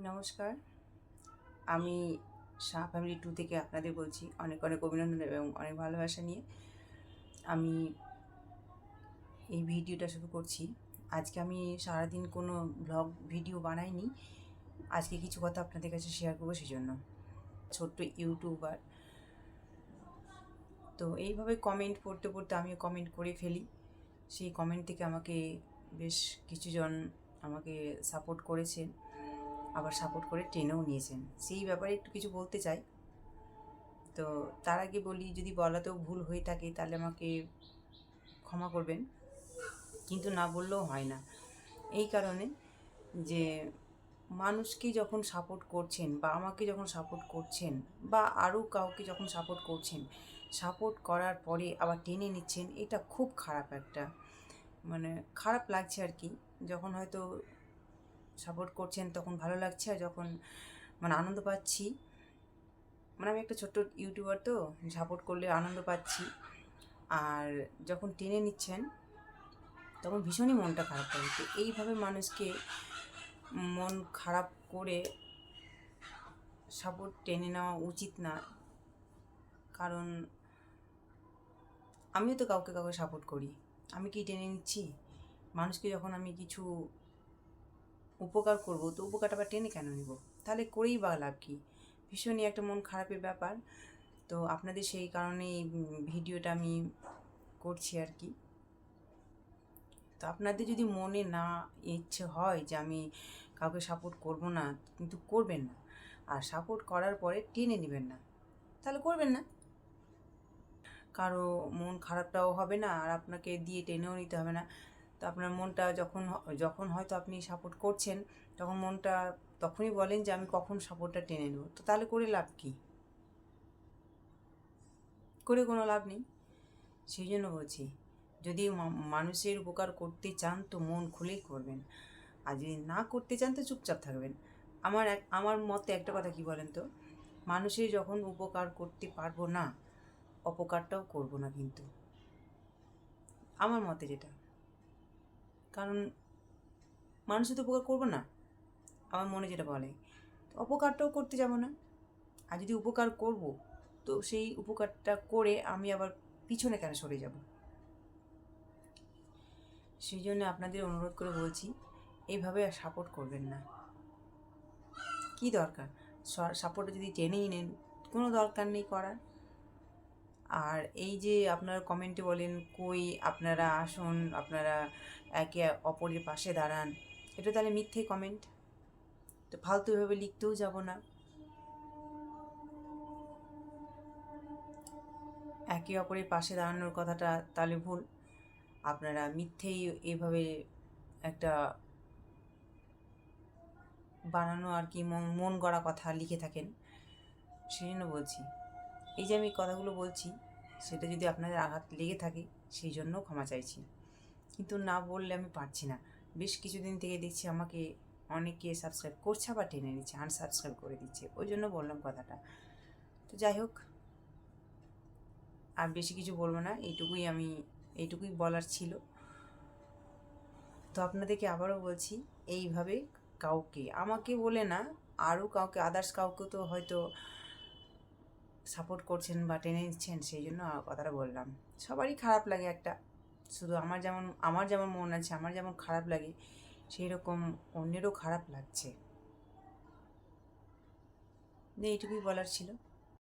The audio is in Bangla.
নমস্কার, আমি শাহ ফ্যামিলি 2 থেকে আপনাদের বলছি অনেক অনেক অভিনন্দন এবং অনেক ভালোবাসা নিয়ে আমি এই ভিডিওটা শুরু করছি। আজকে আমি সারাদিন কোনো ব্লগ ভিডিও বানাইনি। আজকে কিছু কথা আপনাদের কাছে শেয়ার করবো সেজন্য। ছোট্ট ইউটিউবার, তো এইভাবে কমেন্ট পড়তে পড়তে আমিও কমেন্ট করে ফেলি। সেই কমেন্ট থেকে আমাকে বেশ কিছুজন আমাকে সাপোর্ট করেছেন, আবার সাপোর্ট করে টেনেও নিয়েছেন। সেই ব্যাপারে একটু কিছু বলতে চাই। তো তার আগে বলি, যদি বলাতেও ভুল হয়ে থাকে তাহলে আমাকে ক্ষমা করবেন, কিন্তু না বললেও হয় না। এই কারণে যে মানুষকে যখন সাপোর্ট করছেন বা আমাকে যখন সাপোর্ট করছেন বা আরও কাউকে যখন সাপোর্ট করছেন, সাপোর্ট করার পরে আবার টেনে নিচ্ছেন, এটা খুব খারাপ একটা, মানে খারাপ লাগছে আর কি। যখন হয়তো সাপোর্ট করছেন তখন ভালো লাগছে, আর যখন আনন্দ পাচ্ছি, আমি একটা ছোট্ট ইউটিউবার, তো সাপোর্ট করলে আনন্দ পাচ্ছি। আর যখন টেনে নিচ্ছেন তখন ভীষণই মনটা খারাপ লাগে। তো এইভাবে মানুষকে মন খারাপ করে সাপোর্ট টেনে নেওয়া উচিত না। কারণ আমিও তো কাউকে কাউকে সাপোর্ট করি। আমি কি টেনে নিচ্ছি? মানুষকে যখন আমি কিছু উপকার করব, তো উপকারটা আবার টেনে কেন নিব? তাহলে করেই বা লাভ কী? ভীষণই একটা মন খারাপের ব্যাপার। তো আপনাদের সেই কারণেই ভিডিওটা আমি করছি আর কি। তো আপনাদের যদি মনে না ইচ্ছে হয় যে আমি কাউকে সাপোর্ট করব না, কিন্তু করবেন না। আর সাপোর্ট করার পরে টেনে নেবেন না, তাহলে করবেন না। কারো মন খারাপটাও হবে না, আর আপনাকে দিয়ে টেনেও নিতে হবে না। তো আপনার মনটা যখন যখন হয়তো আপনি সাপোর্ট করছেন, তখন মনটা তখনই বলেন যে আমি কখন সাপোর্টটা টেনে নেব। তো তাহলে করে লাভ কী? করে কোনো লাভ নেই। সেই জন্য বলছি, যদি মানুষের উপকার করতে চান তো মন খুলেই করবেন, আর যদি না করতে চান তো চুপচাপ থাকবেন। আমার মতে একটা কথা, কি বলেন তো, মানুষের যখন উপকার করতে পারবো না, অপকারটাও করব না কিন্তু, আমার মতে যেটা। কারণ মানুষের তো উপকার করবো না, আমার মনে যেটা বলে, তো অপকারটাও করতে যাব না। আর যদি উপকার করব, তো সেই উপকারটা করে আমি আবার পিছনে কেন সরে যাব? সেই জন্য আপনাদের অনুরোধ করে বলছি, এইভাবে আর সাপোর্ট করবেন না। কী দরকার? সাপোর্টে যদি টেনেই নেন, কোনো দরকার নেই করার। আর এই যে আপনারা কমেন্টে বলেন, কই আপনারা আসুন, আপনারা একে অপরের পাশে দাঁড়ান, এটা তাহলে মিথ্যে কমেন্ট। তো ফালতু এভাবে লিখতেও যাব না। একে অপরের পাশে দাঁড়ানোর কথাটা তাহলে ভুল। আপনারা মিথ্যেই এভাবে একটা বানানো আর কি, মন গড়া কথা লিখে থাকেন। সেই জন্য বলছি, এই যে আমি কথাগুলো বলছি, সেটা যদি আপনাদের আঘাত লেগে থাকে, সেই জন্যও ক্ষমা চাইছি। কিন্তু না বললে আমি পারছি না। বেশ কিছুদিন থেকে দেখছি আমাকে অনেকে সাবস্ক্রাইব করছে, আবার টেনে নিচ্ছে, আনসাবস্ক্রাইব করে দিচ্ছে। ওই জন্য বললাম কথাটা। তো যাই হোক, আর বেশি কিছু বলবো না, এইটুকুই বলার ছিল। তো আপনাদেরকে আবারও বলছি, এইভাবে কাউকে, আমাকে বলে না, আরও কাউকে, আদার্স কাউকে তো হয়তো সাপোর্ট করছেন বা টেনে নিচ্ছেন, সেই জন্য কথাটা বললাম। সবারই খারাপ লাগে একটা, শুধু আমার যেমন মন আছে, আমার যেমন খারাপ লাগে, সেই রকম অন্যেরও খারাপ লাগছে। এইটুকুই বলার ছিল।